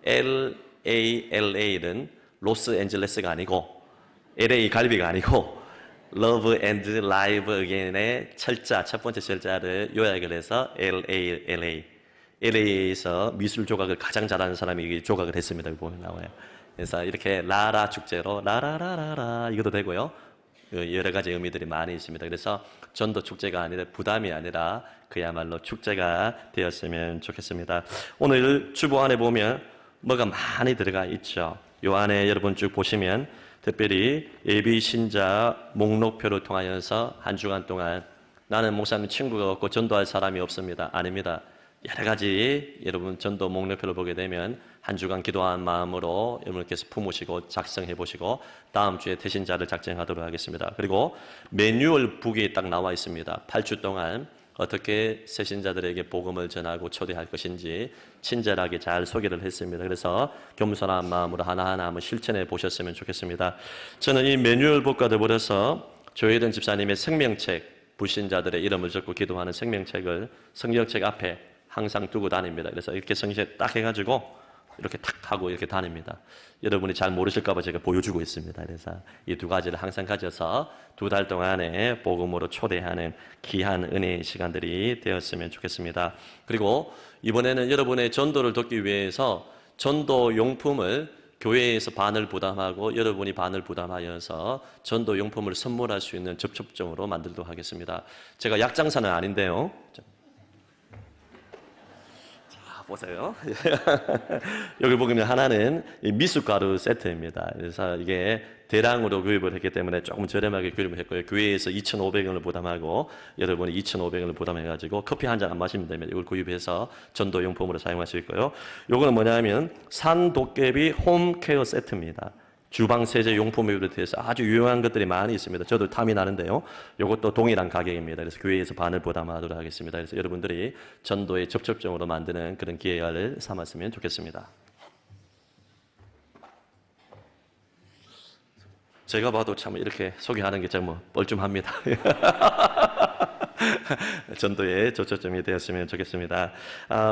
LALA는 로스앤젤레스가 아니고 LA 갈비가 아니고 Love and Live Again의 철자, 첫 번째 철자를 요약을 해서 LALA. LA에서 미술 조각을 가장 잘하는 사람이 조각을 했습니다. 보면 나와요. 그래서 이렇게 라라 축제로 라라라라라 이것도 되고요. 여러 가지 의미들이 많이 있습니다. 그래서 전도 축제가 아니라 부담이 아니라 그야말로 축제가 되었으면 좋겠습니다. 오늘 주보 안에 보면 뭐가 많이 들어가 있죠. 요 안에 여러분 쭉 보시면 특별히 예비 신자 목록표를 통하여서 한 주간 동안 나는 목사님 친구가 없고 전도할 사람이 없습니다. 아닙니다. 여러 가지 여러분 전도 목록표를 보게 되면 한 주간 기도한 마음으로 여러분께서 품으시고 작성해 보시고 다음 주에 태신자를 작성하도록 하겠습니다. 그리고 매뉴얼 북이 딱 나와 있습니다. 8주 동안 어떻게 새신자들에게 복음을 전하고 초대할 것인지 친절하게 잘 소개를 했습니다. 그래서 겸손한 마음으로 하나하나 한번 실천해 보셨으면 좋겠습니다. 저는 이 매뉴얼 북과 더불어서 조혜든 집사님의 생명책, 불신자들의 이름을 적고 기도하는 생명책을 성경책 앞에 항상 두고 다닙니다. 그래서 이렇게 성경책 딱 해가지고 이렇게 탁 하고 이렇게 다닙니다. 여러분이 잘 모르실까 봐 제가 보여주고 있습니다. 그래서 이 두 가지를 항상 가져서 2달 동안에 복음으로 초대하는 귀한 은혜의 시간들이 되었으면 좋겠습니다. 그리고 이번에는 여러분의 전도를 돕기 위해서 전도 용품을 교회에서 반을 부담하고 여러분이 반을 부담하여서 전도 용품을 선물할 수 있는 접촉점으로 만들도록 하겠습니다. 제가 약장사는 아닌데요. 보세요. 여기 보면 하나는 미숫가루 세트입니다. 그래서 이게 대량으로 구입을 했기 때문에 조금 저렴하게 구입을 했고요. 교회에서 2,500원을 부담하고 여러분이 2,500원을 부담해가지고 커피 한 잔 안 마시면 됩니다. 이걸 구입해서 전도용품으로 사용할 수 있고요. 요거는 뭐냐면 산도깨비 홈케어 세트입니다. 주방 세제 용품에 비롯해서 아주 유용한 것들이 많이 있습니다. 저도 탐이 나는데요. 이것도 동일한 가격입니다. 그래서 교회에서 반을 부담하도록 하겠습니다. 그래서 여러분들이 전도의 접촉점으로 만드는 그런 기회를 삼았으면 좋겠습니다. 제가 봐도 참 이렇게 소개하는 게 참 뻘쭘합니다. 전도의 접촉점이 되었으면 좋겠습니다.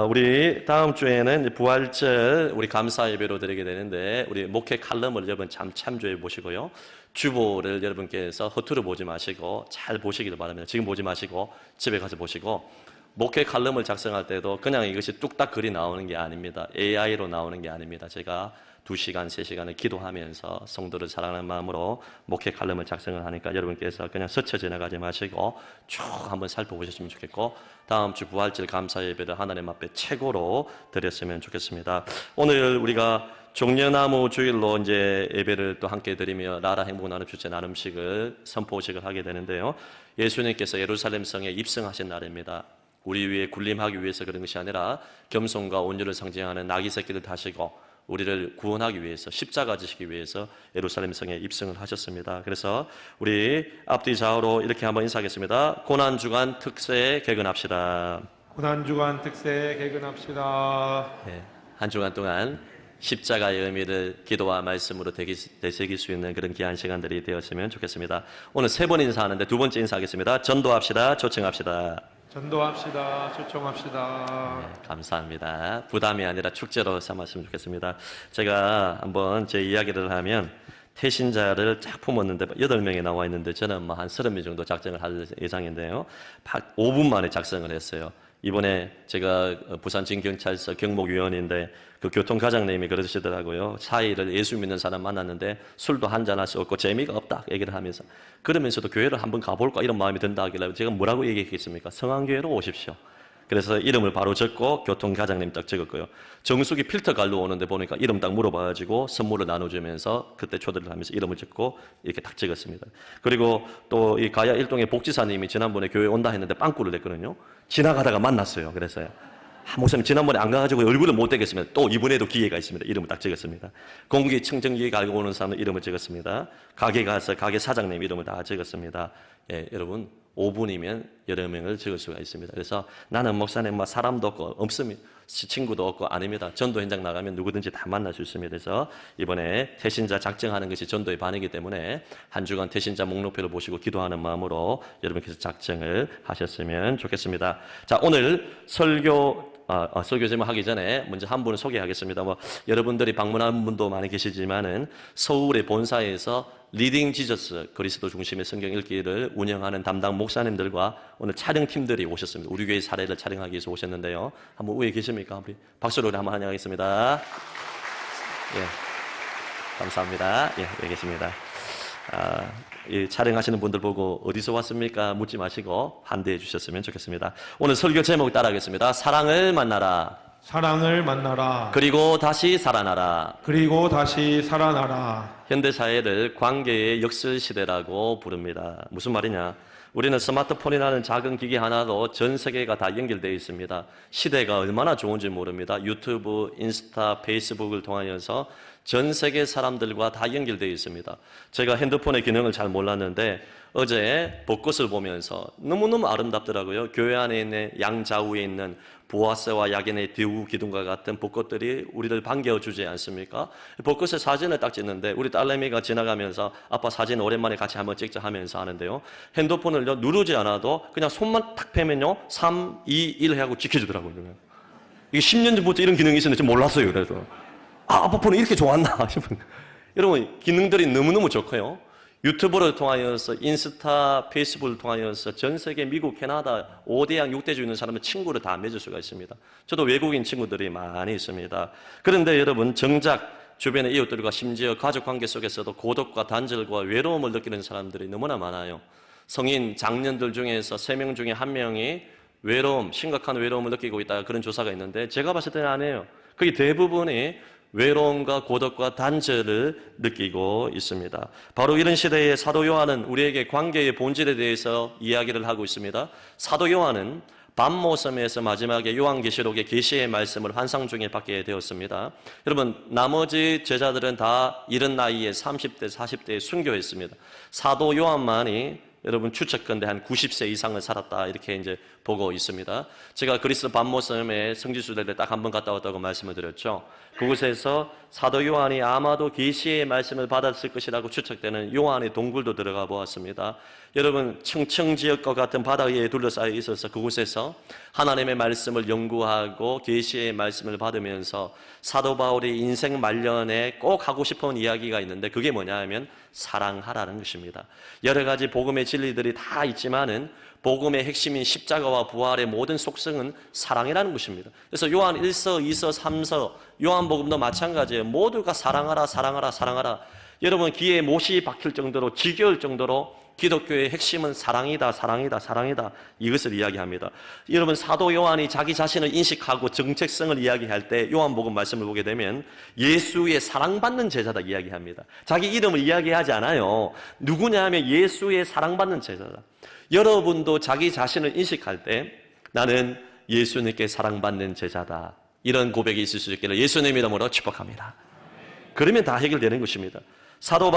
우리 다음 주에는 부활절 우리 감사 예배로 드리게 되는데 우리 목회 칼럼을 여러분 참 참조해 보시고요. 주보를 여러분께서 허투루 보지 마시고 잘 보시기를 바랍니다. 지금 보지 마시고 집에 가서 보시고 목회 칼럼을 작성할 때도 그냥 이것이 뚝딱 글이 나오는 게 아닙니다. AI로 나오는 게 아닙니다. 제가 2시간, 3시간을 기도하면서 성도를 사랑하는 마음으로 목회 칼럼을 작성을 하니까 여러분께서 그냥 스쳐 지나가지 마시고 쭉 한번 살펴보셨으면 좋겠고 다음 주 부활절 감사 예배를 하나님 앞에 최고로 드렸으면 좋겠습니다. 오늘 우리가 종려나무 주일로 이제 예배를 또 함께 드리며 나라 행복 나눔 주제 나눔식을 선포식을 하게 되는데요. 예수님께서 예루살렘 성에 입성하신 날입니다. 우리 위에 군림하기 위해서 그런 것이 아니라 겸손과 온유를 상징하는 나귀 새끼를 타시고 우리를 구원하기 위해서 십자가 지시기 위해서 예루살렘 성에 입성을 하셨습니다. 그래서 우리 앞뒤 좌우로 이렇게 한번 인사하겠습니다. 고난주간 특세에 개근합시다. 고난주간 특세에 개근합시다. 네, 한 주간 동안 십자가의 의미를 기도와 말씀으로 되새길 수 있는 그런 귀한 시간들이 되었으면 좋겠습니다. 오늘 3번 인사하는데 2번째 인사하겠습니다. 전도합시다. 초청합시다. 전도합시다. 초청합시다. 네, 감사합니다. 부담이 아니라 축제로 삼았으면 좋겠습니다. 제가 한번 제 이야기를 하면 태신자를 쫙 품었는데 8명이 나와 있는데 저는 한 30명 정도 작성을 할 예정인데요. 5분 만에 작성을 했어요. 이번에 제가 부산 진경찰서 경목위원인데 그 교통과장님이 그러시더라고요. 4일을 예수 믿는 사람 만났는데 술도 한잔할 수 없고 재미가 없다 얘기를 하면서 그러면서도 교회를 한번 가볼까 이런 마음이 든다 하길래 제가 뭐라고 얘기했겠습니까? 성안교회로 오십시오. 그래서 이름을 바로 적고 교통과장님 딱 적었고요. 정수기 필터 갈러 오는데 보니까 이름 딱 물어봐가지고 선물을 나눠주면서 그때 초대를 하면서 이름을 적고 이렇게 딱 적었습니다. 그리고 또 이 가야 일동의 복지사님이 지난번에 교회 온다 했는데 빵꾸를 냈거든요. 지나가다가 만났어요. 그래서요. 목사님 지난번에 안 가가지고 얼굴을 못 대겠습니다. 또 이번에도 기회가 있습니다. 이름을 딱 적었습니다. 공기청정기 갈고 오는 사람 이름을 적었습니다. 가게 가서 가게 사장님 이름을 다 적었습니다. 예, 여러분 5분이면 여러 명을 적을 수가 있습니다. 그래서 나는 목사님 사람도 없고 없습니다. 친구도 없고 아닙니다. 전도 현장 나가면 누구든지 다 만날 수 있습니다. 그래서 이번에 태신자 작정하는 것이 전도의 반이기 때문에 한 주간 태신자 목록표를 보시고 기도하는 마음으로 여러분께서 작정을 하셨으면 좋겠습니다. 자, 오늘 설교 설교 제목 하기 전에 먼저 한 분을 소개하겠습니다. 여러분들이 방문한 분도 많이 계시지만은 서울의 본사에서 리딩 지저스 그리스도 중심의 성경 읽기를 운영하는 담당 목사님들과 오늘 촬영팀들이 오셨습니다. 우리 교회 사례를 촬영하기 위해서 오셨는데요. 한번 위에 계십니까? 우리 박수로 한번 환영하겠습니다. 예, 감사합니다. 예, 여기 계십니다. 이 촬영하시는 분들 보고 어디서 왔습니까? 묻지 마시고 환대해 주셨으면 좋겠습니다. 오늘 설교 제목 따라하겠습니다. 사랑을 만나라. 사랑을 만나라. 그리고 다시 살아나라. 그리고 다시 살아나라. 현대사회를 관계의 역설 시대라고 부릅니다. 무슨 말이냐? 우리는 스마트폰이라는 작은 기기 하나로 전 세계가 다 연결되어 있습니다. 시대가 얼마나 좋은지 모릅니다. 유튜브, 인스타, 페이스북을 통하여서 전 세계 사람들과 다 연결되어 있습니다. 제가 핸드폰의 기능을 잘 몰랐는데 어제 벚꽃을 보면서 너무너무 아름답더라고요. 교회 안에 있는 양좌우에 있는 보아스와 야긴의 뒤우 기둥과 같은 벚꽃들이 우리를 반겨주지 않습니까? 벚꽃의 사진을 딱 찍는데 우리 딸내미가 지나가면서 아빠 사진 오랜만에 같이 한번 찍자 하면서 하는데요. 핸드폰을 누르지 않아도 그냥 손만 탁 펴면요. 3, 2, 1 하고 지켜주더라고요. 이게 10년 전부터 이런 기능이 있었는지 몰랐어요. 그래서 아빠 폰은 이렇게 좋았나 싶은. 여러분 기능들이 너무너무 좋고요. 유튜브를 통하여서 인스타, 페이스북을 통하여서 전 세계 미국, 캐나다 5대양 6대주 있는 사람은 친구를 다 맺을 수가 있습니다. 저도 외국인 친구들이 많이 있습니다. 그런데 여러분 정작 주변의 이웃들과 심지어 가족관계 속에서도 고독과 단절과 외로움을 느끼는 사람들이 너무나 많아요. 성인 장년들 중에서 3명 중에 1명이 심각한 외로움을 느끼고 있다 그런 조사가 있는데 제가 봤을 때는 아니에요. 거의 대부분이 외로움과 고독과 단절을 느끼고 있습니다. 바로 이런 시대에 사도 요한은 우리에게 관계의 본질에 대해서 이야기를 하고 있습니다. 사도 요한은 밤모섬에서 마지막에 요한계시록의 계시의 말씀을 환상 중에 받게 되었습니다. 여러분 나머지 제자들은 다 이른 나이에 30대, 40대에 순교했습니다. 사도 요한만이 여러분 추측컨대 한 90세 이상을 살았다 이렇게 이제 보고 있습니다. 제가 그리스 밤모섬에 성지순례를 딱 한 번 갔다 왔다고 말씀을 드렸죠. 그곳에서 사도 요한이 아마도 계시의 말씀을 받았을 것이라고 추측되는 요한의 동굴도 들어가 보았습니다. 여러분 청청지역과 같은 바다 위에 둘러싸여 있어서 그곳에서 하나님의 말씀을 연구하고 계시의 말씀을 받으면서 사도 바울이 인생 말년에 꼭 하고 싶은 이야기가 있는데 그게 뭐냐 하면 사랑하라는 것입니다. 여러 가지 복음의 진리들이 다 있지만은 복음의 핵심인 십자가와 부활의 모든 속성은 사랑이라는 것입니다. 그래서 요한 1서, 2서, 3서, 요한복음도 마찬가지예요. 모두가 사랑하라, 사랑하라, 사랑하라. 여러분 귀에 못이 박힐 정도로 지겨울 정도로 기독교의 핵심은 사랑이다, 사랑이다, 사랑이다. 이것을 이야기합니다. 여러분 사도 요한이 자기 자신을 인식하고 정체성을 이야기할 때 요한복음 말씀을 보게 되면 예수의 사랑받는 제자다 이야기합니다. 자기 이름을 이야기하지 않아요. 누구냐 하면 예수의 사랑받는 제자다. 여러분도 자기 자신을 인식할 때 나는 예수님께 사랑받는 제자다. 이런 고백이 있을 수 있기를 예수님 이름으로 축복합니다. 그러면 다 해결되는 것입니다. 사도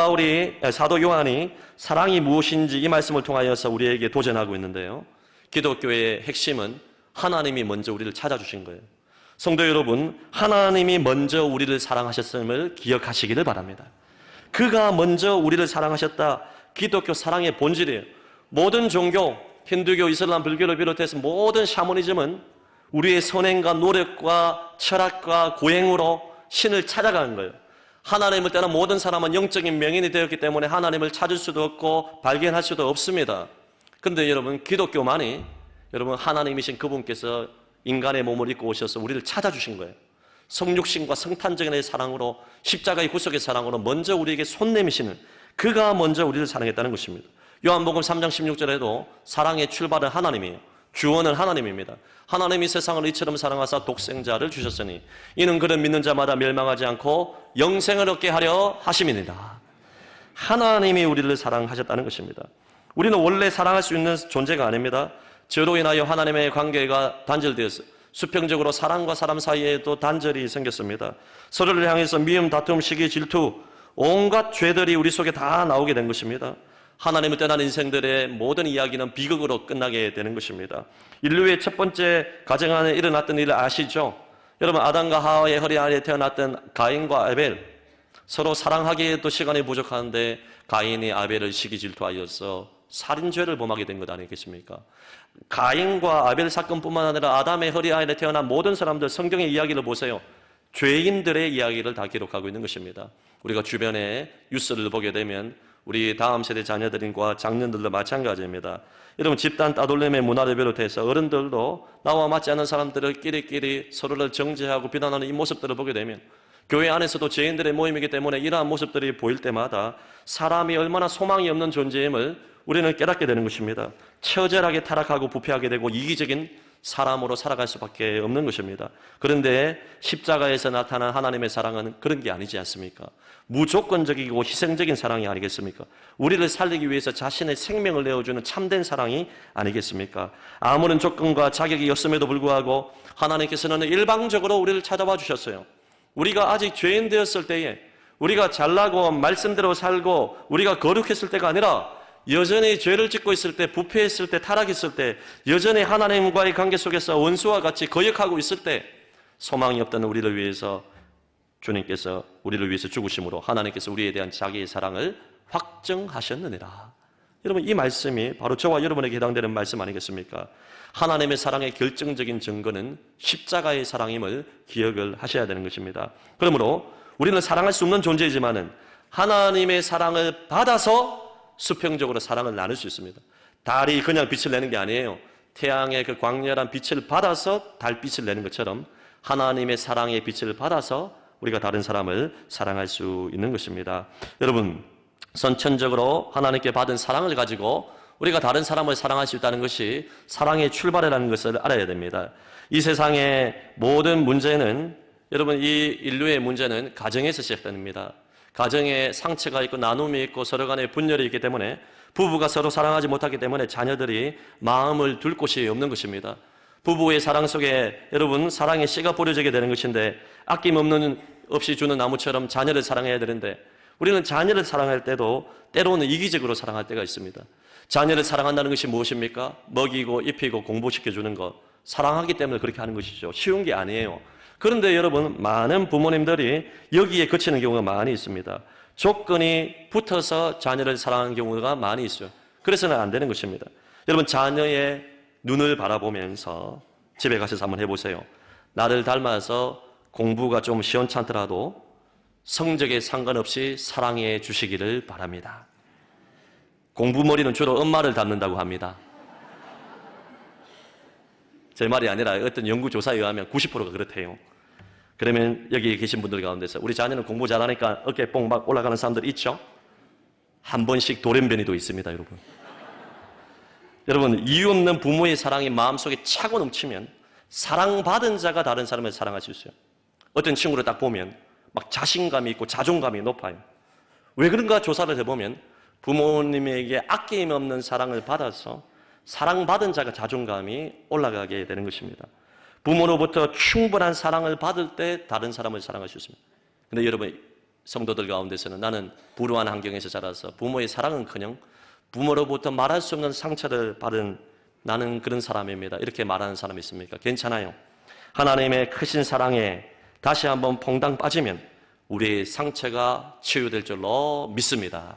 요한이 사랑이 무엇인지 이 말씀을 통하여서 우리에게 도전하고 있는데요. 기독교의 핵심은 하나님이 먼저 우리를 찾아주신 거예요. 성도 여러분, 하나님이 먼저 우리를 사랑하셨음을 기억하시기를 바랍니다. 그가 먼저 우리를 사랑하셨다. 기독교 사랑의 본질이에요. 모든 종교, 힌두교, 이슬람, 불교를 비롯해서 모든 샤머니즘은 우리의 선행과 노력과 철학과 고행으로 신을 찾아가는 거예요. 하나님을 떠난 모든 사람은 영적인 명인이 되었기 때문에 하나님을 찾을 수도 없고 발견할 수도 없습니다. 그런데 여러분 기독교만이 여러분 하나님이신 그분께서 인간의 몸을 입고 오셔서 우리를 찾아주신 거예요. 성육신과 성탄적인 사랑으로 십자가의 구속의 사랑으로 먼저 우리에게 손 내미시는 그가 먼저 우리를 사랑했다는 것입니다. 요한복음 3장 16절에도 사랑의 출발은 하나님이에요. 주원은 하나님입니다. 하나님이 세상을 이처럼 사랑하사 독생자를 주셨으니 이는 그를 믿는 자마다 멸망하지 않고 영생을 얻게 하려 하심이니라. 하나님이 우리를 사랑하셨다는 것입니다. 우리는 원래 사랑할 수 있는 존재가 아닙니다. 죄로 인하여 하나님의 관계가 단절되었어요. 수평적으로 사람과 사람 사이에도 단절이 생겼습니다. 서로를 향해서 미움, 다툼, 시기, 질투 온갖 죄들이 우리 속에 다 나오게 된 것입니다. 하나님을 떠난 인생들의 모든 이야기는 비극으로 끝나게 되는 것입니다. 인류의 첫 번째 가정 안에 일어났던 일을 아시죠? 여러분 아담과 하와의 허리 아래 태어났던 가인과 아벨 서로 사랑하기에도 시간이 부족한데 가인이 아벨을 시기 질투하여서 살인죄를 범하게 된 것 아니겠습니까? 가인과 아벨 사건뿐만 아니라 아담의 허리 아래 태어난 모든 사람들, 성경의 이야기를 보세요. 죄인들의 이야기를 다 기록하고 있는 것입니다. 우리가 주변에 뉴스를 보게 되면 우리 다음 세대 자녀들과 장년들도 마찬가지입니다. 여러분, 집단 따돌림의 문화를 비롯해서 어른들도 나와 맞지 않는 사람들을 끼리끼리 서로를 정죄하고 비난하는 이 모습들을 보게 되면, 교회 안에서도 죄인들의 모임이기 때문에 이러한 모습들이 보일 때마다 사람이 얼마나 소망이 없는 존재임을 우리는 깨닫게 되는 것입니다. 처절하게 타락하고 부패하게 되고 이기적인 사람으로 살아갈 수밖에 없는 것입니다. 그런데 십자가에서 나타난 하나님의 사랑은 그런 게 아니지 않습니까? 무조건적이고 희생적인 사랑이 아니겠습니까? 우리를 살리기 위해서 자신의 생명을 내어주는 참된 사랑이 아니겠습니까? 아무런 조건과 자격이 없음에도 불구하고 하나님께서는 일방적으로 우리를 찾아와 주셨어요. 우리가 아직 죄인 되었을 때에, 우리가 잘나고 말씀대로 살고 우리가 거룩했을 때가 아니라 여전히 죄를 짓고 있을 때, 부패했을 때, 타락했을 때, 여전히 하나님과의 관계 속에서 원수와 같이 거역하고 있을 때, 소망이 없던 우리를 위해서 주님께서 우리를 위해서 죽으심으로 하나님께서 우리에 대한 자기의 사랑을 확정하셨느니라. 여러분, 이 말씀이 바로 저와 여러분에게 해당되는 말씀 아니겠습니까? 하나님의 사랑의 결정적인 증거는 십자가의 사랑임을 기억을 하셔야 되는 것입니다. 그러므로 우리는 사랑할 수 없는 존재이지만은 하나님의 사랑을 받아서 수평적으로 사랑을 나눌 수 있습니다. 달이 그냥 빛을 내는 게 아니에요. 태양의 그 광렬한 빛을 받아서 달빛을 내는 것처럼 하나님의 사랑의 빛을 받아서 우리가 다른 사람을 사랑할 수 있는 것입니다. 여러분, 선천적으로 하나님께 받은 사랑을 가지고 우리가 다른 사람을 사랑할 수 있다는 것이 사랑의 출발이라는 것을 알아야 됩니다. 이 세상의 모든 문제는, 여러분, 이 인류의 문제는 가정에서 시작됩니다. 가정에 상처가 있고 나눔이 있고 서로 간에 분열이 있기 때문에, 부부가 서로 사랑하지 못하기 때문에 자녀들이 마음을 둘 곳이 없는 것입니다. 부부의 사랑 속에 여러분 사랑의 씨가 뿌려지게 되는 것인데, 아낌없는 없이 주는 나무처럼 자녀를 사랑해야 되는데, 우리는 자녀를 사랑할 때도 때로는 이기적으로 사랑할 때가 있습니다. 자녀를 사랑한다는 것이 무엇입니까? 먹이고 입히고 공부시켜주는 것, 사랑하기 때문에 그렇게 하는 것이죠. 쉬운 게 아니에요. 그런데 여러분, 많은 부모님들이 여기에 그치는 경우가 많이 있습니다. 조건이 붙어서 자녀를 사랑하는 경우가 많이 있어요. 그래서는 안 되는 것입니다. 여러분, 자녀의 눈을 바라보면서 집에 가셔서 한번 해보세요. 나를 닮아서 공부가 좀 시원찮더라도 성적에 상관없이 사랑해 주시기를 바랍니다. 공부머리는 주로 엄마를 닮는다고 합니다. 제 말이 아니라 어떤 연구조사에 의하면 90%가 그렇대요. 그러면 여기 계신 분들 가운데서 우리 자녀는 공부 잘하니까 어깨 뽕 막 올라가는 사람들 있죠? 한 번씩 돌연변이도 있습니다, 여러분. 여러분, 이유 없는 부모의 사랑이 마음속에 차고 넘치면 사랑받은 자가 다른 사람을 사랑할 수 있어요. 어떤 친구를 딱 보면 막 자신감이 있고 자존감이 높아요. 왜 그런가 조사를 해보면 부모님에게 아낌이 없는 사랑을 받아서 사랑받은 자가 자존감이 올라가게 되는 것입니다. 부모로부터 충분한 사랑을 받을 때 다른 사람을 사랑할 수 있습니다. 그런데 여러분, 성도들 가운데서는 나는 불우한 환경에서 자라서 부모의 사랑은커녕 부모로부터 말할 수 없는 상처를 받은 나는 그런 사람입니다, 이렇게 말하는 사람이 있습니까? 괜찮아요. 하나님의 크신 사랑에 다시 한번 퐁당 빠지면 우리의 상처가 치유될 줄로 믿습니다.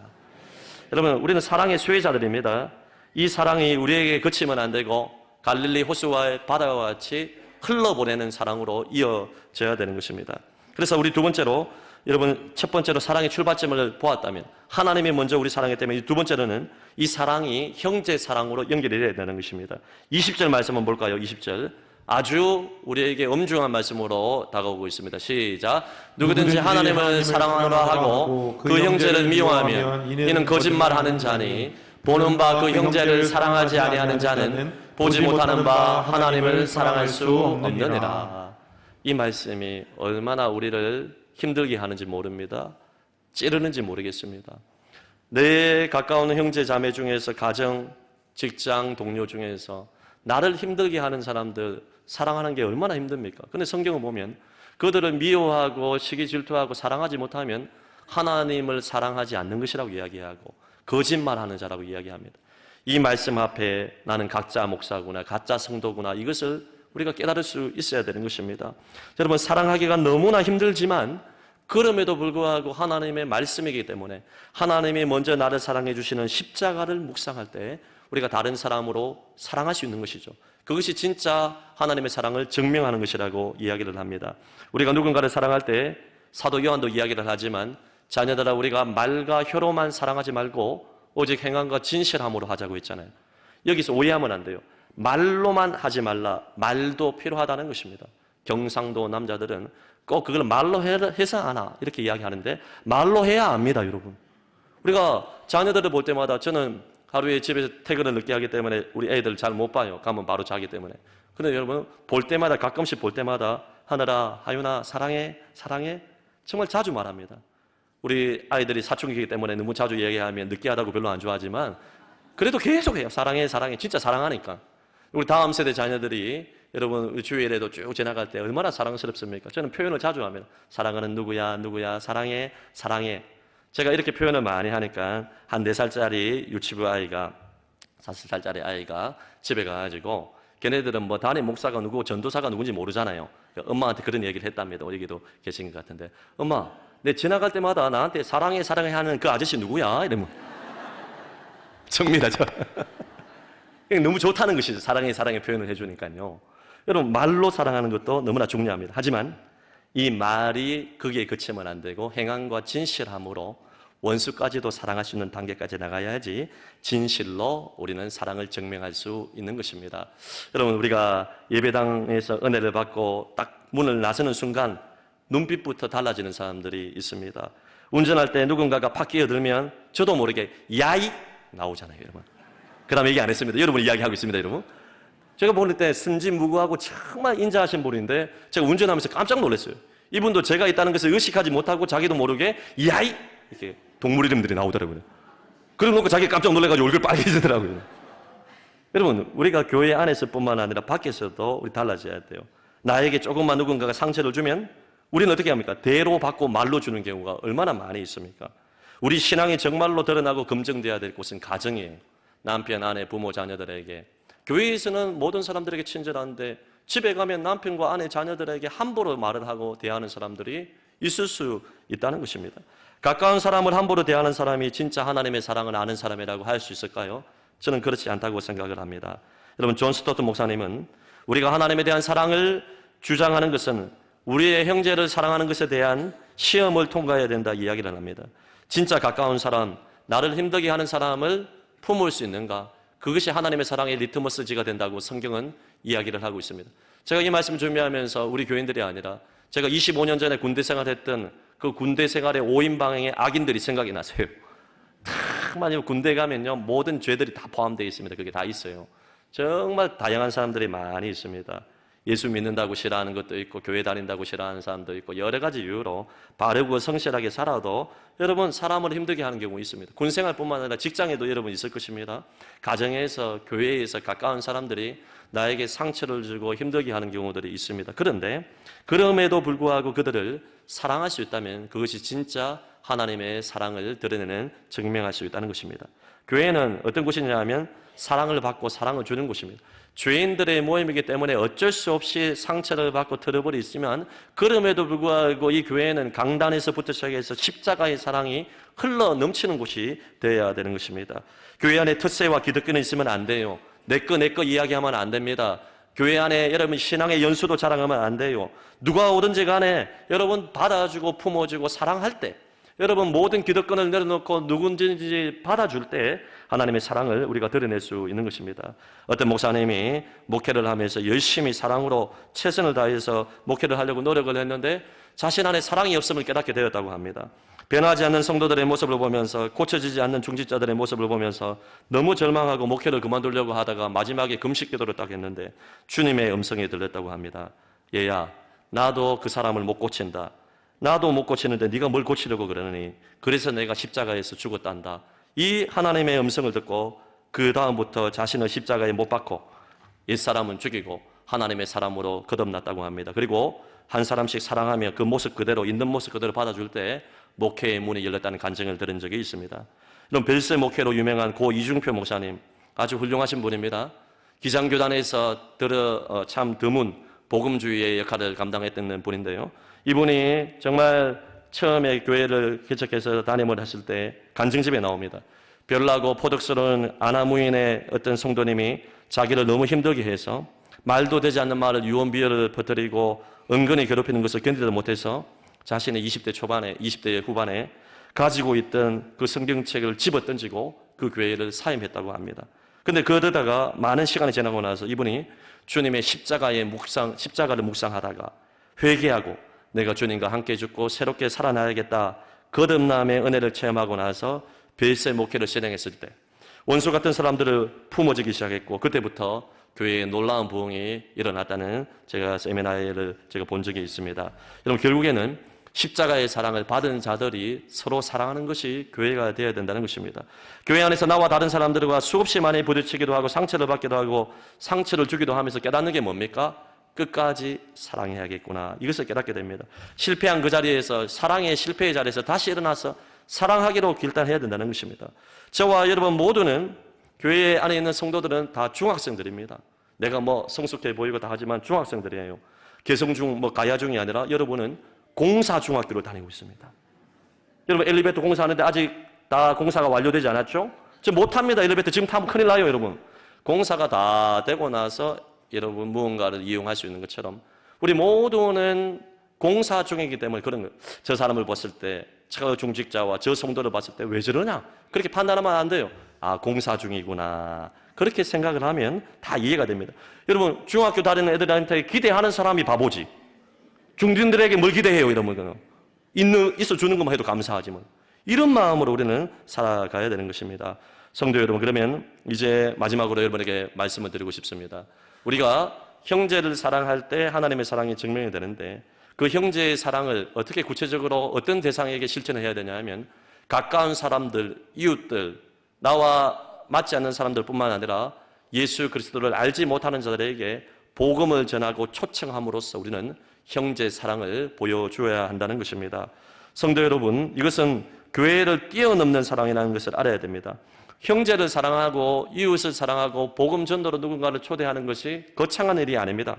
여러분, 우리는 사랑의 수혜자들입니다. 이 사랑이 우리에게 그치면 안 되고 갈릴리 호수와의 바다와 같이 흘러보내는 사랑으로 이어져야 되는 것입니다. 그래서 우리 두 번째로, 여러분, 첫 번째로 사랑의 출발점을 보았다면 하나님이 먼저 우리 사랑했다면, 두 번째로는 이 사랑이 형제 사랑으로 연결이 되어야 되는 것입니다. 20절 말씀 한번 볼까요? 20절. 아주 우리에게 엄중한 말씀으로 다가오고 있습니다. 시작. 누구든지 하나님을 사랑하노라 하고 그 형제를 미워하면 이는 거짓말하는 자니, 보는 바 그 형제를 사랑하지 아니하는 자는 보지 못하는 바 하나님을 사랑할 수 없느니라. 이 말씀이 얼마나 우리를 힘들게 하는지 모릅니다. 찌르는지 모르겠습니다. 내 가까운 형제 자매 중에서, 가정, 직장, 동료 중에서 나를 힘들게 하는 사람들 사랑하는 게 얼마나 힘듭니까? 근데 성경을 보면 그들을 미워하고 시기 질투하고 사랑하지 못하면 하나님을 사랑하지 않는 것이라고 이야기하고 거짓말하는 자라고 이야기합니다. 이 말씀 앞에 나는 가짜 목사구나, 가짜 성도구나, 이것을 우리가 깨달을 수 있어야 되는 것입니다. 여러분, 사랑하기가 너무나 힘들지만 그럼에도 불구하고 하나님의 말씀이기 때문에 하나님이 먼저 나를 사랑해 주시는 십자가를 묵상할 때 우리가 다른 사람으로 사랑할 수 있는 것이죠. 그것이 진짜 하나님의 사랑을 증명하는 것이라고 이야기를 합니다. 우리가 누군가를 사랑할 때 사도 요한도 이야기를 하지만 자녀들아 우리가 말과 혀로만 사랑하지 말고 오직 행함과 진실함으로 하자고 했잖아요. 여기서 오해하면 안 돼요. 말로만 하지 말라. 말도 필요하다는 것입니다. 경상도 남자들은 꼭 그걸 말로 해서 하나 이렇게 이야기하는데 말로 해야 압니다, 여러분. 우리가 자녀들을 볼 때마다 저는 하루에 집에서 퇴근을 늦게 하기 때문에 우리 애들 잘 못 봐요. 가면 바로 자기 때문에. 그런데 여러분 볼 때마다 가끔씩 볼 때마다 하늘아, 하윤아, 사랑해, 사랑해 정말 자주 말합니다. 우리 아이들이 사춘기이기 때문에 너무 자주 얘기하면 늦게 하다고 별로 안 좋아하지만 그래도 계속해요. 사랑해, 사랑해. 진짜 사랑하니까. 우리 다음 세대 자녀들이 여러분 주일에도 쭉 지나갈 때 얼마나 사랑스럽습니까? 저는 표현을 자주 합니다. 사랑하는 누구야, 누구야, 사랑해, 사랑해. 제가 이렇게 표현을 많이 하니까 한 4살짜리 유치부 아이가 5살짜리 아이가 집에 가가지고 걔네들은 뭐 담임 목사가 누구고 전도사가 누군지 모르잖아요. 엄마한테 그런 얘기를 했답니다. 여기도 계신 것 같은데 엄마, 내 지나갈 때마다 나한테 사랑해, 사랑해 하는 그 아저씨 누구야? 이러면 접니다. 너무 좋다는 것이죠. 사랑해, 사랑해 표현을 해주니까요. 여러분 말로 사랑하는 것도 너무나 중요합니다. 하지만 이 말이 거기에 그치면 안 되고 행함과 진실함으로 원수까지도 사랑할 수 있는 단계까지 나가야지 진실로 우리는 사랑을 증명할 수 있는 것입니다. 여러분 우리가 예배당에서 은혜를 받고 딱 문을 나서는 순간 눈빛부터 달라지는 사람들이 있습니다. 운전할 때 누군가가 팍 끼어들면 저도 모르게 야이 나오잖아요, 여러분. 그 다음에 얘기 안 했습니다. 여러분 이야기하고 있습니다, 여러분. 제가 보는 때 순진무구하고 정말 인자하신 분인데 제가 운전하면서 깜짝 놀랐어요. 이분도 제가 있다는 것을 의식하지 못하고 자기도 모르게 야이 이렇게 동물 이름들이 나오더라고요. 그러고 놓고 자기 깜짝 놀라가지고 얼굴 빨개지더라고요. 여러분 우리가 교회 안에서뿐만 아니라 밖에서도 우리 달라져야 돼요. 나에게 조금만 누군가가 상처를 주면 우리는 어떻게 합니까? 대로 받고 말로 주는 경우가 얼마나 많이 있습니까? 우리 신앙이 정말로 드러나고 검증돼야 될 곳은 가정이에요. 남편, 아내, 부모, 자녀들에게. 교회에서는 모든 사람들에게 친절한데 집에 가면 남편과 아내, 자녀들에게 함부로 말을 하고 대하는 사람들이 있을 수 있다는 것입니다. 가까운 사람을 함부로 대하는 사람이 진짜 하나님의 사랑을 아는 사람이라고 할 수 있을까요? 저는 그렇지 않다고 생각을 합니다. 여러분 존 스토트 목사님은 우리가 하나님에 대한 사랑을 주장하는 것은 우리의 형제를 사랑하는 것에 대한 시험을 통과해야 된다 이야기를 합니다. 진짜 가까운 사람, 나를 힘들게 하는 사람을 품을 수 있는가? 그것이 하나님의 사랑의 리트머스지가 된다고 성경은 이야기를 하고 있습니다. 제가 이 말씀 준비하면서 우리 교인들이 아니라 제가 25년 전에 군대 생활했던 그 군대 생활의 5인방의 악인들이 생각이 나세요. 정말 군대 가면요 모든 죄들이 다 포함되어 있습니다. 그게 다 있어요. 정말 다양한 사람들이 많이 있습니다. 예수 믿는다고 싫어하는 것도 있고 교회 다닌다고 싫어하는 사람도 있고 여러 가지 이유로 바르고 성실하게 살아도 여러분 사람을 힘들게 하는 경우 있습니다. 군생활뿐만 아니라 직장에도 여러분 있을 것입니다. 가정에서 교회에서 가까운 사람들이 나에게 상처를 주고 힘들게 하는 경우들이 있습니다. 그런데 그럼에도 불구하고 그들을 사랑할 수 있다면 그것이 진짜 하나님의 사랑을 드러내는 증명할 수 있다는 것입니다. 교회는 어떤 곳이냐 하면 사랑을 받고 사랑을 주는 곳입니다. 죄인들의 모임이기 때문에 어쩔 수 없이 상처를 받고 트러블이 있으면 그럼에도 불구하고 이 교회는 강단에서부터 시작해서 십자가의 사랑이 흘러 넘치는 곳이 되어야 되는 것입니다. 교회 안에 텃세와 기득권은 있으면 안 돼요. 내 거 이야기하면 안 됩니다. 교회 안에 여러분 신앙의 연수도 자랑하면 안 돼요. 누가 오든지 간에 여러분 받아주고 품어주고 사랑할 때 여러분 모든 기득권을 내려놓고 누군지 받아줄 때 하나님의 사랑을 우리가 드러낼 수 있는 것입니다. 어떤 목사님이 목회를 하면서 열심히 사랑으로 최선을 다해서 목회를 하려고 노력을 했는데 자신 안에 사랑이 없음을 깨닫게 되었다고 합니다. 변하지 않는 성도들의 모습을 보면서 고쳐지지 않는 중직자들의 모습을 보면서 너무 절망하고 목회를 그만두려고 하다가 마지막에 금식기도를 딱 했는데 주님의 음성이 들렸다고 합니다. 얘야, 나도 그 사람을 못 고친다. 나도 못 고치는데 네가 뭘 고치려고 그러느니 그래서 내가 십자가에서 죽었단다. 이 하나님의 음성을 듣고 그 다음부터 자신을 십자가에 못 박고 옛사람은 죽이고 하나님의 사람으로 거듭났다고 합니다. 그리고 한 사람씩 사랑하며 그 모습 그대로 있는 모습 그대로 받아줄 때 목회의 문이 열렸다는 간증을 들은 적이 있습니다. 이런 벨세 목회로 유명한 고 이중표 목사님 아주 훌륭하신 분입니다. 기장교단에서 참 드문 복음주의의 역할을 감당했던 분인데요. 이분이 정말 처음에 교회를 개척해서 담임을 하실 때 간증집에 나옵니다. 별나고 포덕스러운 아나무인의 어떤 성도님이 자기를 너무 힘들게 해서 말도 되지 않는 말을 유언비어를 퍼뜨리고 은근히 괴롭히는 것을 견디지 못해서 자신의 20대 초반에 20대 후반에 가지고 있던 그 성경책을 집어던지고 그 교회를 사임했다고 합니다. 근데 그러다가 많은 시간이 지나고 나서 이분이 주님의 십자가를 묵상하다가 회개하고 내가 주님과 함께 죽고 새롭게 살아나야겠다 거듭남의 은혜를 체험하고 나서 벨세 목회를 실행했을 때 원수 같은 사람들을 품어지기 시작했고 그때부터 교회에 놀라운 부흥이 일어났다는 제가 세미나를 본 적이 있습니다. 여러분 결국에는 십자가의 사랑을 받은 자들이 서로 사랑하는 것이 교회가 되어야 된다는 것입니다. 교회 안에서 나와 다른 사람들과 수없이 많이 부딪히기도 하고 상처를 받기도 하고 상처를 주기도 하면서 깨닫는 게 뭡니까? 끝까지 사랑해야겠구나. 이것을 깨닫게 됩니다. 실패한 그 자리에서 사랑의 실패의 자리에서 다시 일어나서 사랑하기로 결단해야 된다는 것입니다. 저와 여러분 모두는 교회 안에 있는 성도들은 다 중학생들입니다. 내가 성숙해 보이고 다 하지만 중학생들이에요. 개성중 가야중이 아니라 여러분은 공사중학교를 다니고 있습니다. 여러분 엘리베이터 공사하는데 아직 다 공사가 완료되지 않았죠? 지금 못합니다. 엘리베이터 지금 타면 큰일 나요. 여러분 공사가 다 되고 나서 여러분 무언가를 이용할 수 있는 것처럼 우리 모두는 공사 중이기 때문에 그런 거예요. 저 사람을 봤을 때 저 중직자와 저 성도를 봤을 때 왜 저러냐 그렇게 판단하면 안 돼요. 아 공사 중이구나 그렇게 생각을 하면 다 이해가 됩니다. 여러분 중학교 다니는 애들한테 기대하는 사람이 바보지. 중딩들에게 뭘 기대해요? 이러면 있어 주는 것만 해도 감사하지만 이런 마음으로 우리는 살아가야 되는 것입니다. 성도 여러분 그러면 이제 마지막으로 여러분에게 말씀을 드리고 싶습니다. 우리가 형제를 사랑할 때 하나님의 사랑이 증명이 되는데 그 형제의 사랑을 어떻게 구체적으로 어떤 대상에게 실천을 해야 되냐 하면 가까운 사람들, 이웃들, 나와 맞지 않는 사람들뿐만 아니라 예수 그리스도를 알지 못하는 자들에게 복음을 전하고 초청함으로써 우리는 형제 사랑을 보여줘야 한다는 것입니다. 성도 여러분, 이것은 교회를 뛰어넘는 사랑이라는 것을 알아야 됩니다. 형제를 사랑하고 이웃을 사랑하고 복음 전도로 누군가를 초대하는 것이 거창한 일이 아닙니다.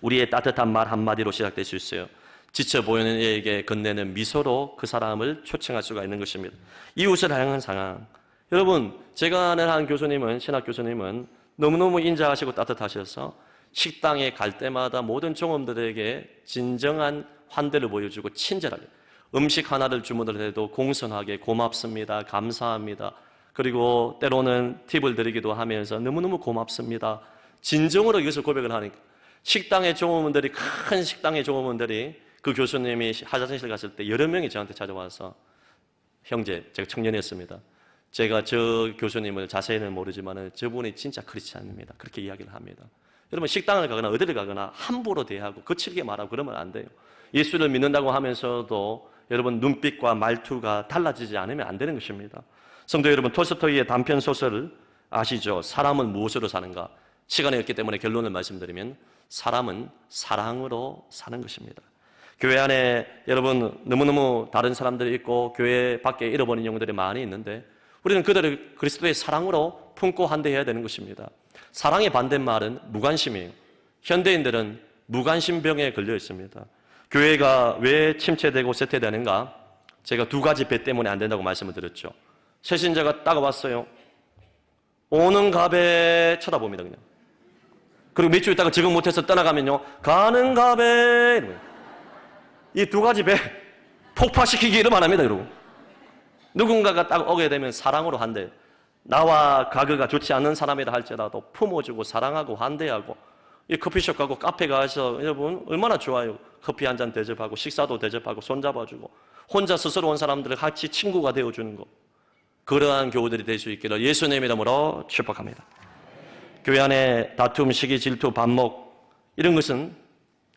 우리의 따뜻한 말 한마디로 시작될 수 있어요. 지쳐 보이는 이에게 건네는 미소로 그 사람을 초청할 수가 있는 것입니다. 이웃을 향한 사랑. 여러분, 제가 아는 한 교수님은, 신학 교수님은 너무너무 인자하시고 따뜻하셔서 식당에 갈 때마다 모든 종업들에게 진정한 환대를 보여주고 친절하게 음식 하나를 주문을 해도 공손하게 고맙습니다, 감사합니다. 그리고 때로는 팁을 드리기도 하면서 너무너무 고맙습니다. 진정으로 이것을 고백을 하니까 식당의 종업원들이 큰 식당의 종업원들이 그 교수님이 화장실 갔을 때 여러 명이 저한테 찾아와서 형제, 제가 청년이었습니다. 제가 저 교수님을 자세히는 모르지만 저분이 진짜 크리스찬입니다. 그렇게 이야기를 합니다. 여러분 식당을 가거나 어디를 가거나 함부로 대하고 거칠게 말하고 그러면 안 돼요. 예수를 믿는다고 하면서도 여러분 눈빛과 말투가 달라지지 않으면 안 되는 것입니다. 성도 여러분, 톨스토이의 단편 소설을 아시죠? 사람은 무엇으로 사는가? 시간이 없기 때문에 결론을 말씀드리면 사람은 사랑으로 사는 것입니다. 교회 안에 여러분 너무너무 다른 사람들이 있고 교회 밖에 잃어버린 영혼들이 많이 있는데 우리는 그들을 그리스도의 사랑으로 품고 한대해야 되는 것입니다. 사랑의 반대말은 무관심이에요. 현대인들은 무관심병에 걸려 있습니다. 교회가 왜 침체되고 쇠퇴되는가? 제가 두 가지 배 때문에 안 된다고 말씀을 드렸죠. 새신자가 딱 왔어요. 오는 갑에 쳐다봅니다. 그냥. 그리고 몇 주 있다가 적응 못해서 떠나가면요. 가는 갑에 이 두 가지 배 폭파시키기 이러면 안 합니다. 여러분. 누군가가 딱 오게 되면 사랑으로 한대요. 나와 가그가 좋지 않는 사람이라 할지라도 품어주고 사랑하고 환대하고 이 커피숍 가고 카페 가서 여러분 얼마나 좋아요. 커피 한 잔 대접하고 식사도 대접하고 손잡아주고 혼자 스스로 온 사람들을 같이 친구가 되어주는 거. 그러한 교우들이 될 수 있기를 예수님 이름으로 축복합니다. 교회 안에 다툼, 시기, 질투, 반목 이런 것은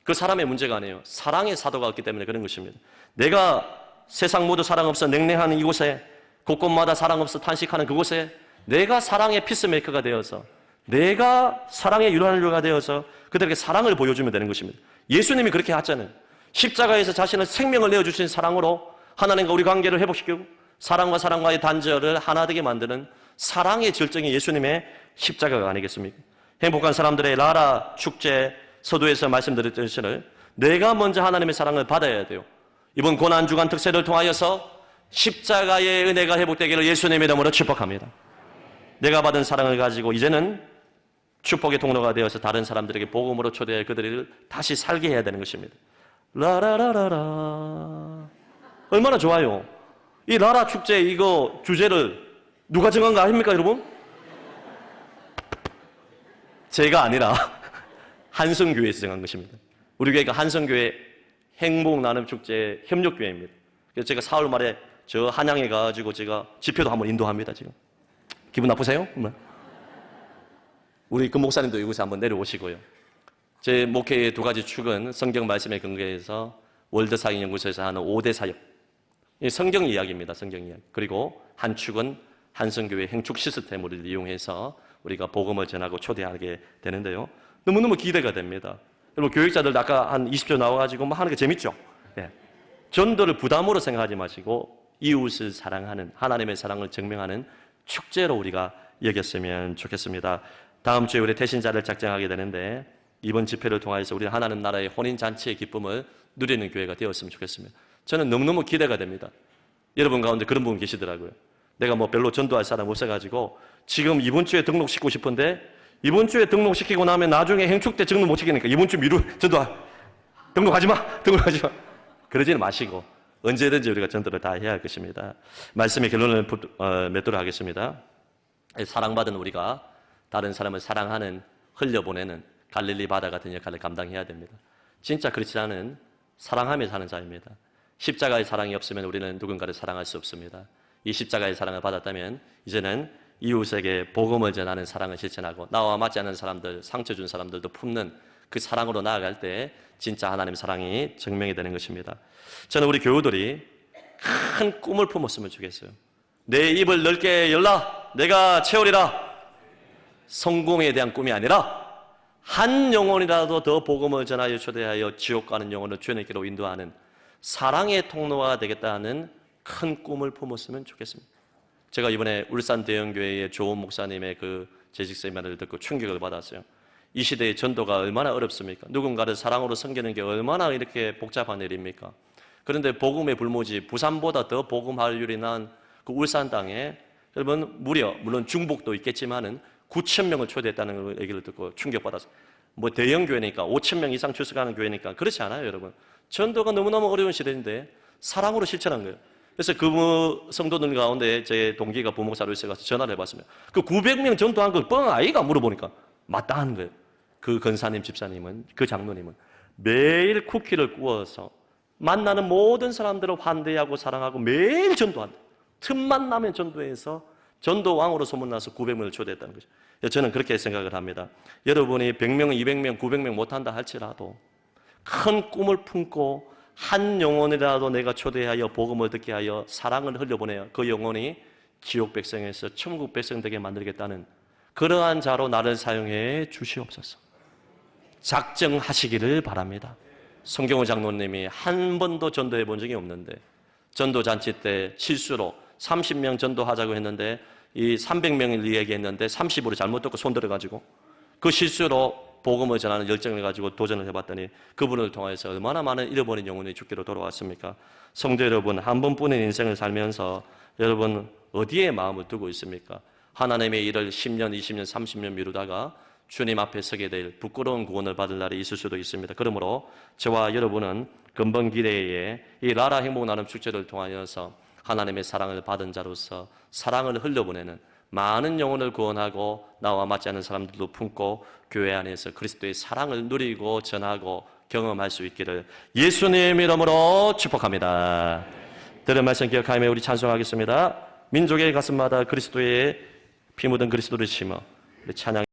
그 사람의 문제가 아니에요. 사랑의 사도가 없기 때문에 그런 것입니다. 내가 세상 모두 사랑 없어 냉랭한 이곳에 곳곳마다 사랑 없어 탄식하는 그곳에 내가 사랑의 피스메이커가 되어서 내가 사랑의 유한류가 되어서 그들에게 사랑을 보여주면 되는 것입니다. 예수님이 그렇게 하잖아요. 십자가에서 자신의 생명을 내어주신 사랑으로 하나님과 우리 관계를 회복시키고 사랑과 사랑과의 단절을 하나 되게 만드는 사랑의 절정이 예수님의 십자가가 아니겠습니까? 행복한 사람들의 라라 축제 서두에서 말씀드렸듯이 내가 먼저 하나님의 사랑을 받아야 돼요. 이번 고난주간 특세를 통하여서 십자가의 은혜가 회복되기를 예수님의 이름으로 축복합니다. 내가 받은 사랑을 가지고 이제는 축복의 통로가 되어서 다른 사람들에게 복음으로 초대해 그들을 다시 살게 해야 되는 것입니다. 라라라라라. 얼마나 좋아요. 이 라라 축제 이거 주제를 누가 정한 거 아닙니까, 여러분? 제가 아니라 한성교회에서 정한 것입니다. 우리 교회가 한성교회 행복 나눔 축제 협력교회입니다. 그래서 제가 4월 말에 저 한양에 가가지고 제가 집회도 한번 인도합니다, 지금. 기분 나쁘세요? 우리 그 목사님도 이곳에 한번 내려오시고요. 제 목회의 두 가지 축은 성경 말씀에 근거해서 월드사역연구소에서 하는 5대 사역. 성경 이야기입니다, 성경 이야기. 그리고 한 축은 한성교회 행축 시스템을 이용해서 우리가 복음을 전하고 초대하게 되는데요. 너무너무 기대가 됩니다. 여러분, 교육자들도 아까 한 20조 나와가지고 뭐 하는 게 재밌죠? 예. 전도를 부담으로 생각하지 마시고 이웃을 사랑하는, 하나님의 사랑을 증명하는 축제로 우리가 여겼으면 좋겠습니다. 다음 주에 우리 태신자를 작정하게 되는데 이번 집회를 통해서 우리 하나님 나라의 혼인잔치의 기쁨을 누리는 교회가 되었으면 좋겠습니다. 저는 너무너무 기대가 됩니다. 여러분 가운데 그런 분 계시더라고요. 내가 뭐 별로 전도할 사람 없어가지고 지금 이번 주에 등록시키고 싶은데 이번 주에 등록시키고 나면 나중에 행축 때 등록 못 시키니까 이번 주 등록하지 마! 등록하지 마! 그러지는 마시고 언제든지 우리가 전도를 다 해야 할 것입니다. 말씀의 결론을 맺도록 하겠습니다. 사랑받은 우리가 다른 사람을 사랑하는, 흘려보내는 갈릴리 바다 같은 역할을 감당해야 됩니다. 진짜 크리스찬은 사랑하며 사는 자입니다. 십자가의 사랑이 없으면 우리는 누군가를 사랑할 수 없습니다. 이 십자가의 사랑을 받았다면 이제는 이웃에게 복음을 전하는 사랑을 실천하고 나와 맞지 않는 사람들, 상처 준 사람들도 품는 그 사랑으로 나아갈 때 진짜 하나님의 사랑이 증명이 되는 것입니다. 저는 우리 교우들이 큰 꿈을 품었으면 좋겠어요. 내 입을 넓게 열라, 내가 채우리라. 성공에 대한 꿈이 아니라 한 영혼이라도 더 복음을 전하여 초대하여 지옥 가는 영혼을 주님께로 인도하는 사랑의 통로가 되겠다는 큰 꿈을 품었으면 좋겠습니다. 제가 이번에 울산 대형교회의 조은 목사님의 그 재직 세미나를 듣고 충격을 받았어요. 이 시대의 전도가 얼마나 어렵습니까? 누군가를 사랑으로 섬기는 게 얼마나 이렇게 복잡한 일입니까? 그런데 복음의 불모지, 부산보다 더 복음할률이 난 그 울산 땅에 여러분 물론 중복도 있겠지만은 9,000명을 초대했다는 얘기를 듣고 충격받았어요. 뭐 대형교회니까 5,000명 이상 출석하는 교회니까 그렇지 않아요, 여러분. 전도가 너무너무 어려운 시대인데 사랑으로 실천한 거예요. 그래서 그 성도들 가운데 제 동기가 부목사로 있어서 전화를 해봤습니다. 그 900명 전도한 거 뻥 아이가 물어보니까 맞다 하는 거예요. 그 권사님 집사님은, 그 장로님은 매일 쿠키를 구워서 만나는 모든 사람들을 환대하고 사랑하고 매일 전도한다. 틈만 나면 전도해서 전도왕으로 소문나서 900명을 초대했다는 거죠. 저는 그렇게 생각을 합니다. 여러분이 100명, 200명, 900명 못한다 할지라도 큰 꿈을 품고 한 영혼이라도 내가 초대하여 복음을 듣게 하여 사랑을 흘려보내어 그 영혼이 지옥 백성에서 천국 백성 되게 만들겠다는 그러한 자로 나를 사용해 주시옵소서. 작정하시기를 바랍니다. 성경호 장로님이 한 번도 전도해 본 적이 없는데 전도잔치 때 실수로 30명 전도하자고 했는데 이 300명을 이야기했는데 30으로 잘못 듣고 손 들어가지고 그 실수로 복음을 전하는 열정을 가지고 도전을 해봤더니 그분을 통해서 얼마나 많은 잃어버린 영혼이 죽기로 돌아왔습니까? 성도 여러분, 한 번뿐인 인생을 살면서 여러분 어디에 마음을 두고 있습니까? 하나님의 일을 10년, 20년, 30년 미루다가 주님 앞에 서게 될 부끄러운 구원을 받을 날이 있을 수도 있습니다. 그러므로 저와 여러분은 근본 기대에 이 라라 행복 나눔 축제를 통하여서 하나님의 사랑을 받은 자로서 사랑을 흘려보내는 많은 영혼을 구원하고 나와 맞지 않는 사람들도 품고 교회 안에서 그리스도의 사랑을 누리고 전하고 경험할 수 있기를 예수님 이름으로 축복합니다. 들은 말씀 기억하며 우리 찬송하겠습니다. 민족의 가슴마다 그리스도의 피 묻은 그리스도를 심어 찬양